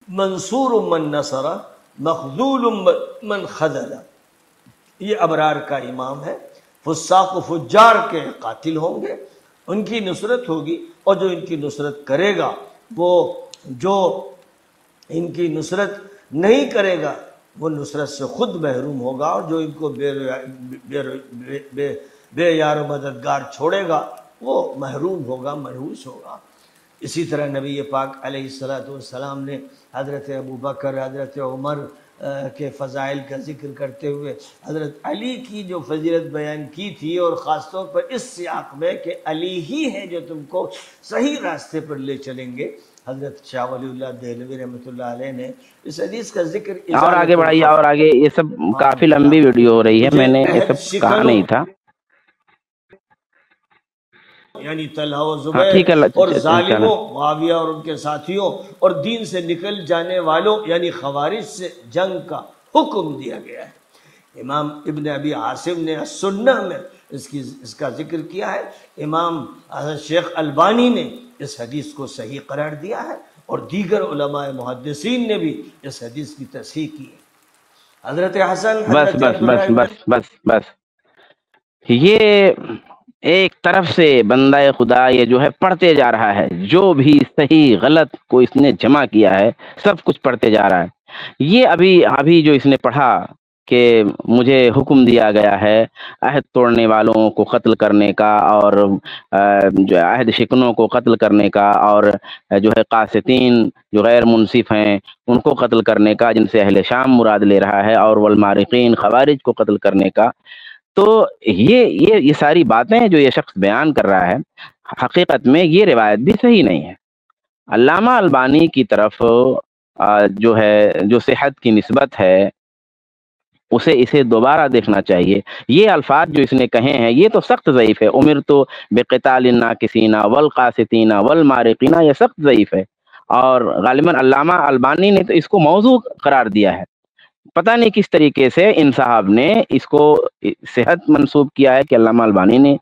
منصور من نصر مخذول من خذل. یہ ابرار کا امام ہے. فساق و فجار کے قاتل ہوں گے، ان کی نصرت ہوگی، اور جو ان کی نصرت کرے گا وہ جو ان کی نصرت نہیں کرے گا وہ نصرت سے خود محروم ہوگا، اور جو ان کو بے یار و مددگار چھوڑے گا وہ محروم ہوگا، محروس ہوگا. اسی طرح نبی پاک علیہ السلام نے حضرت ابو بکر، حضرت عمر کے فضائل کا ذکر کرتے ہوئے حضرت علی کی جو فضیلت بیان کی تھی، اور خاص طور پر اس سیاق میں کہ علی ہی ہے جو تم کو صحیح راستے پر لے چلیں گے. حضرت شاہ ولی اللہ دہلوی رحمۃ اللہ علیہ نے اس حدیث کا ذکر اور آگے بڑھائیے، اور آگے. یہ سب کافی لمبی ویڈیو ہو رہی ہے، میں نے یہ سب کہا نہیں تھا. یعنی طلحہ و زبیر اور ظالموں معاویہ اور ان کے ساتھیوں اور دین سے نکل جانے والوں یعنی خوارج سے جنگ کا حکم دیا گیا ہے. امام ابن ابی عاصم نے السنہ میں اس کا ذکر کیا ہے. امام شیخ البانی نے اس حدیث کو صحیح قرار دیا ہے، اور دیگر علماء محدثین نے بھی اس حدیث کی تصحیح کی ہے. حضرت حسن بس بس بس بس بس بس یہ ایک طرف سے بندہ خدا یہ جو ہے پڑھتے جا رہا ہے، جو بھی صحیح غلط کو اس نے جمع کیا ہے سب کچھ پڑھتے جا رہا ہے. یہ ابھی جو اس نے پڑھا کہ مجھے حکم دیا گیا ہے عہد توڑنے والوں کو قتل کرنے کا، اور جو عہد شکنوں کو قتل کرنے کا، اور جو ہے قاسطین جو غیر منصف ہیں ان کو قتل کرنے کا، جن سے اہل شام مراد لے رہا ہے، اور والمارقین خوارج کو قتل کرنے کا. تو یہ ساری باتیں جو یہ شخص بیان کر رہا ہے حقیقت میں یہ روایت بھی صحیح نہیں ہے. علامہ البانی کی طرف جو ہے جو صحت کی نسبت ہے اسے دوبارہ دیکھنا چاہیے. یہ الفاظ جو اس نے کہے ہیں یہ تو سخت ضعیف ہے. امرت بقتال الناکثین والقاسطین والمارقین، یہ سخت ضعیف ہے، اور غالباً علامہ البانی نے تو اس کو موضوع قرار دیا ہے. پتہ نہیں کس طریقے سے ان صاحب نے اس کو صحت منسوب کیا ہے کہ علامہ البانی نے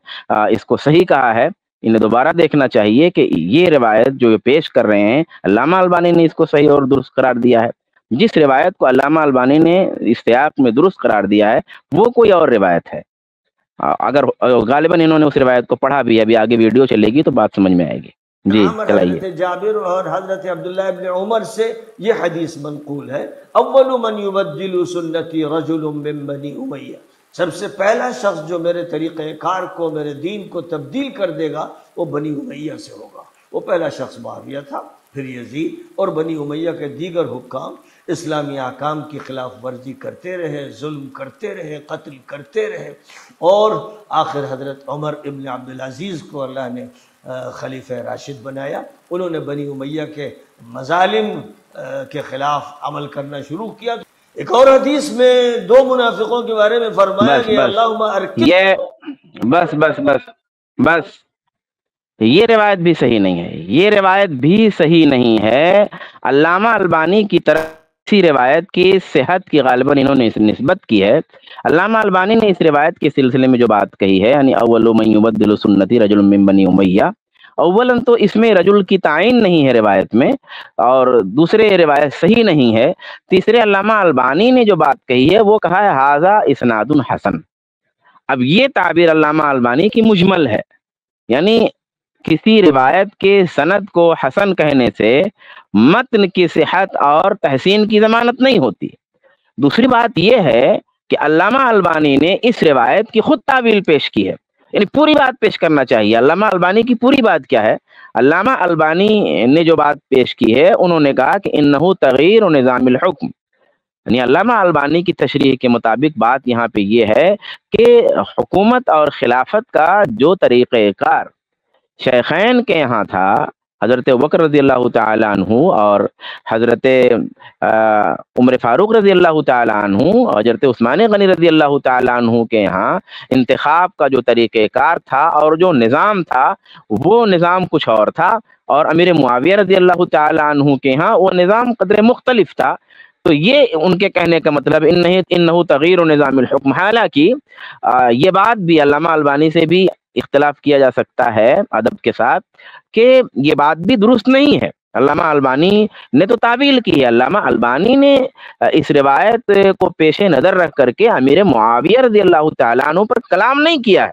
اس کو صحیح کہا ہے. انہیں دوبارہ دیکھنا چاہیے کہ یہ روایت جو پیش کر رہے ہیں علامہ البانی نے اس کو صحیح اور درست قرار دیا ہے. جس روایت کو علامہ البانی نے استیاق میں درست قرار دیا ہے وہ کوئی اور روایت ہے. اگر غالباً انہوں نے اس روایت کو پڑھا بھی، ابھی آگے ویڈیو چلے گی تو بات سمجھ میں آئے گی. جی چلائیے. حضرت جابر اور حضرت عبداللہ ابن عمر سے یہ حدیث منقول ہے. اول من یبدل سنتی رجل من بنی امیہ، سب سے پہلا شخص جو میرے طریقہ کار کو، میرے دین کو تبدیل کر دے گا وہ بنی امیہ سے ہوگا. وہ پہلا شخص معاویہ تھا، پھر یزید، اور بنی امیہ کے دیگر حکام اسلامی احکام کی خلاف ورزی کرتے رہے، ظلم کرتے رہے، قتل کرتے رہے، اور آخر حضرت عمر ابن عبدالعزیز کو اللہ نے خلیفہ راشد بنایا. انہوں نے بنی امیہ کے مظالم کے خلاف عمل کرنا شروع کیا. ایک اور حدیث میں دو منافقوں کے بارے میں فرمایا گیا اللہم ارکب. یہ بس بس بس بس یہ روایت بھی صحیح نہیں ہے، یہ روایت بھی صحیح نہیں ہے. علامہ البانی کی طرف اسی روایت کی صحت کی غالباً انہوں نے نسبت کی ہے. علامہ البانی نے اس روایت کے سلسلے میں جو بات کہی ہے، یعنی اول من یبدل سنتی رجل من بنی امیہ، اولاً تو اس میں رجل کی تعین نہیں ہے روایت میں، اور دوسرے روایت صحیح نہیں ہے. تیسرے علامہ البانی نے جو بات کہی ہے وہ کہا ہے ھذا اسناد حسن. اب یہ تعبیر علامہ البانی کی مجمل ہے، یعنی کسی روایت کے سند کو حسن کہنے سے متن کی صحت اور تحسین کی ضمانت نہیں ہوتی. دوسری بات یہ ہے کہ علامہ البانی نے اس روایت کی خود تعویل پیش کی ہے، یعنی پوری بات پیش کرنا چاہیے. علامہ البانی کی پوری بات کیا ہے؟ علامہ البانی نے جو بات پیش کی ہے انہوں نے کہا کہ انہ تغییر نظام الحکم، یعنی علامہ البانی کی تشریح کے مطابق بات یہاں پہ یہ ہے کہ حکومت اور خلافت کا جو طریقہ کار شیخین کے یہاں تھا، حضرت ابوبکر رضی اللہ تعالیٰ عنہ اور حضرت عمر فاروق رضی اللہ تعالیٰ عنہ اور حضرت عثمان غنی رضی اللہ تعالیٰ عنہ کے یہاں انتخاب کا جو طریقہ کار تھا اور جو نظام تھا وہ نظام کچھ اور تھا، اور امیر معاویہ رضی اللہ تعالیٰ عنہ کے یہاں وہ نظام قدر مختلف تھا. تو یہ ان کے کہنے کا مطلب انہ تغییر نظام الحکم. حالانکہ یہ بات بھی علامہ البانی سے بھی اختلاف کیا جا سکتا ہے ادب کے ساتھ کہ یہ بات بھی درست نہیں ہے. علامہ البانی نے تو تعویل کی ہے. علامہ البانی نے اس روایت کو پیش نظر رکھ کر کے امیر معاویہ رضی اللہ تعالیٰ عنہ پر کلام نہیں کیا ہے،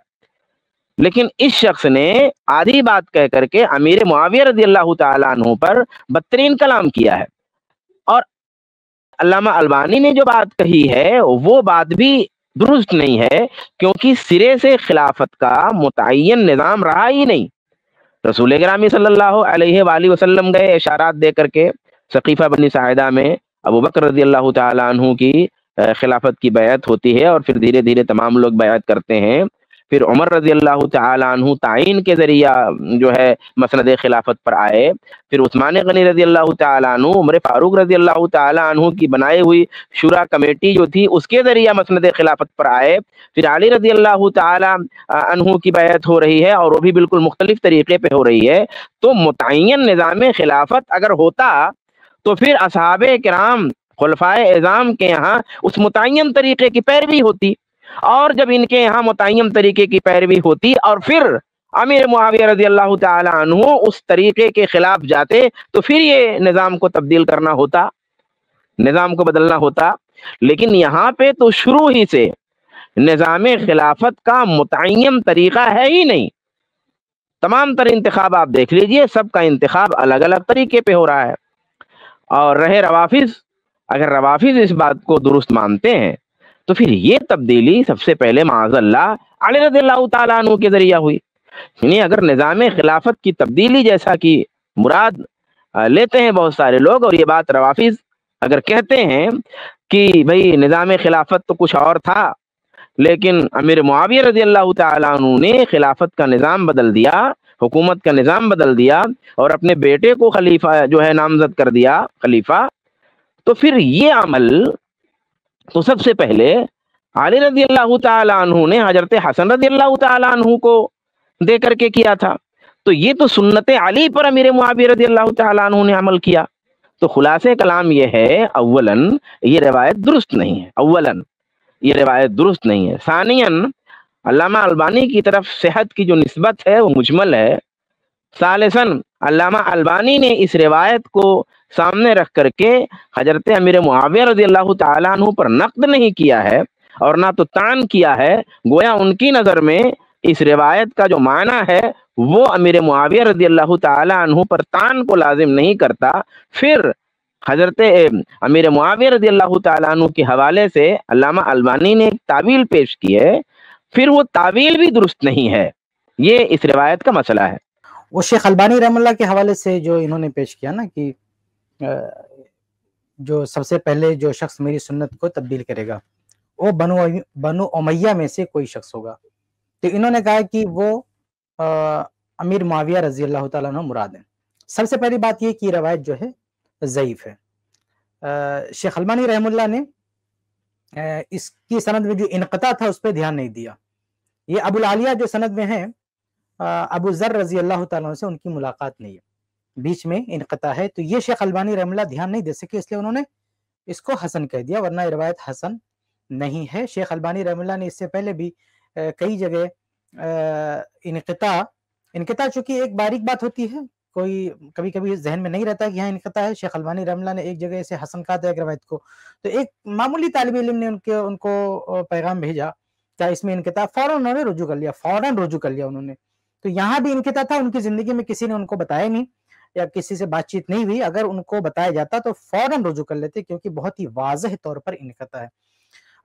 لیکن اس شخص نے آدھی بات کہہ کر کے امیر معاویہ رضی اللہ تعالیٰ عنہ پر بدترین کلام کیا ہے. اور علامہ البانی نے جو بات کہی ہے وہ بات بھی درست نہیں ہے، کیونکہ سرے سے خلافت کا متعین نظام رہا ہی نہیں. رسول گرامی صلی اللہ علیہ وآلہ وسلم گئے اشارات دے کر کے، ثقیفہ بنی ساعدہ میں ابو بکر رضی اللہ تعالیٰ عنہ کی خلافت کی بیعت ہوتی ہے، اور پھر دھیرے دھیرے تمام لوگ بیعت کرتے ہیں. پھر عمر رضی اللہ تعالیٰ عنہ تعین کے ذریعہ جو ہے مسند خلافت پر آئے. پھر عثمان غنی رضی اللہ تعالیٰ عنہ عمر فاروق رضی اللہ تعالیٰ عنہ کی بنائی ہوئی شورا کمیٹی جو تھی اس کے ذریعہ مسند خلافت پر آئے. پھر علی رضی اللہ تعالیٰ عنہ کی بیعت ہو رہی ہے، اور وہ بھی بالکل مختلف طریقے پہ ہو رہی ہے. تو متعین نظام خلافت اگر ہوتا تو پھر اصحاب کرام خلفائے اعظام کے یہاں اس متعین طریقے کی پیروی ہوتی، اور جب ان کے یہاں متعین طریقے کی پیروی ہوتی اور پھر امیر معاویہ رضی اللہ تعالی عنہ اس طریقے کے خلاف جاتے تو پھر یہ نظام کو تبدیل کرنا ہوتا، نظام کو بدلنا ہوتا. لیکن یہاں پہ تو شروع ہی سے نظام خلافت کا متعین طریقہ ہے ہی نہیں. تمام تر انتخاب آپ دیکھ لیجئے، سب کا انتخاب الگ الگ طریقے پہ ہو رہا ہے. اور رہے روافظ، اگر روافظ اس بات کو درست مانتے ہیں تو پھر یہ تبدیلی سب سے پہلے معاذ اللہ علی رضی اللہ تعالیٰ عنہ کے ذریعہ ہوئی. یعنی اگر نظام خلافت کی تبدیلی جیسا کہ مراد لیتے ہیں بہت سارے لوگ، اور یہ بات روافظ اگر کہتے ہیں کہ بھئی نظام خلافت تو کچھ اور تھا، لیکن امیر معاویہ رضی اللہ تعالیٰ عنہ نے خلافت کا نظام بدل دیا، حکومت کا نظام بدل دیا، اور اپنے بیٹے کو خلیفہ جو ہے نامزد کر دیا خلیفہ، تو پھر یہ عمل تو سب سے پہلے علی رضی اللہ تعالیٰ عنہ نے حضرت حسن رضی اللہ تعالیٰ عنہ کو دے کر کے کیا تھا. تو یہ تو سنت علی پر امیر معاویہ رضی اللہ تعالیٰ عنہ نے عمل کیا. تو خلاصے کلام یہ ہے، اولاً یہ روایت درست نہیں ہے، اولاً یہ روایت درست نہیں ہے. ثانیاً علامہ البانی کی طرف صحت کی جو نسبت ہے وہ مجمل ہے. ثالثاً علامہ البانی نے اس روایت کو سامنے رکھ کر کے حضرت امیر معاویہ رضی اللہ تعالیٰ عنہ پر نقد نہیں کیا ہے اور نہ تو طعن کیا ہے. گویا ان کی نظر میں اس روایت کا جو معنی ہے وہ امیر معاویہ رضی اللہ تعالیٰ عنہ پر طعن کو لازم نہیں کرتا. پھر حضرت امیر معاویہ رضی اللہ تعالیٰ عنہ کے حوالے سے علامہ البانی نے ایک تعویل پیش کی ہے، پھر وہ تعویل بھی درست نہیں ہے. یہ اس روایت کا مسئلہ ہے. وہ شیخ البانی رحم اللہ کے حوالے سے جو انہوں نے پیش کیا نا کہ جو سب سے پہلے جو شخص میری سنت کو تبدیل کرے گا وہ بنو امیہ میں سے کوئی شخص ہوگا، تو انہوں نے کہا کہ وہ امیر معاویہ رضی اللہ تعالیٰ عنہ مراد ہیں. سب سے پہلی بات یہ کہ یہ روایت جو ہے ضعیف ہے. شیخ البانی رحم اللہ نے اس کی سند میں جو انقطاع تھا اس پہ دھیان نہیں دیا. یہ ابو العالیہ جو سند میں ہیں ابو ذر رضی اللہ تعالیٰ عنہ سے ان کی ملاقات نہیں ہے، بیچ میں انقطاع ہے. تو یہ شیخ البانی رحم اللہ دھیان نہیں دے سکے، اس لیے انہوں نے اس کو حسن کہہ دیا، ورنہ یہ روایت حسن نہیں ہے. شیخ البانی رحم اللہ نے اس سے پہلے بھی کئی جگہ انقطاع چونکہ ایک باریک بات ہوتی ہے، کوئی کبھی کبھی ذہن میں نہیں رہتا کہ یہاں انقطاع ہے. شیخ البانی رحم اللہ نے ایک جگہ سے حسن کہا تھا ایک روایت کو، تو ایک معمولی طالب علم نے ان کو پیغام بھیجا کیا اس میں انقطاع، فوراً انہوں نے رجوع کر لیا انہوں نے. تو یہاں بھی انقطاع تھا، ان کی زندگی میں کسی نے ان کو بتایا نہیں یا کسی سے بات چیت نہیں ہوئی. اگر ان کو بتایا جاتا تو فوراً رجوع کر لیتے، کیونکہ بہت ہی واضح طور پر انقطاع ہے.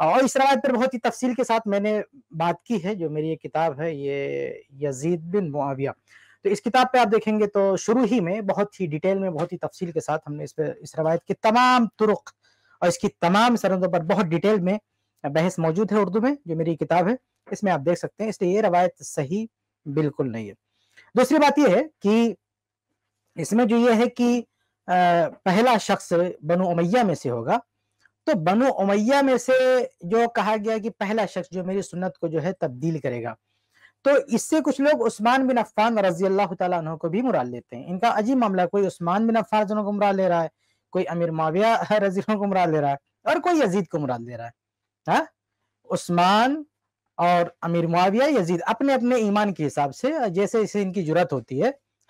اور اس روایت پر بہت ہی تفصیل کے ساتھ میں نے بات کی ہے، جو میری یہ کتاب ہے یہ یزید بن معاویہ، تو اس کتاب پہ آپ دیکھیں گے تو شروع ہی میں بہت ہی ڈیٹیل میں بہت ہی تفصیل کے ساتھ ہم نے اس روایت کے تمام طرق اور اس کی تمام سندوں پر بہت ڈیٹیل میں بحث موجود ہے اردو میں، جو میری کتاب ہے اس میں آپ دیکھ سکتے ہیں. اس لیے یہ روایت صحیح بالکل نہیں ہے. دوسری بات یہ ہے کہ اس میں جو یہ ہے کہ پہلا شخص بنو امیہ میں سے ہوگا، تو بنو امیہ میں سے جو کہا گیا کہ پہلا شخص جو میری سنت کو جو ہے تبدیل کرے گا، تو اس سے کچھ لوگ عثمان بن عفان رضی اللہ تعالیٰ عنہ کو بھی مراد لیتے ہیں. ان کا عجیب معاملہ ہے، کوئی عثمان بن عفان رضی اللہ عنہ کو مراد لے رہا ہے، کوئی امیر معاویہ رضی اللہ عنہ کو مراد لے رہا ہے، اور کوئی یزید کو مراد لے رہا ہے. عثمان اور امیر معاویہ، یزید اپنے اپنے ایمان کے حساب سے جیسے ان کی جرات ہوتی ہے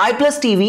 iPlus TV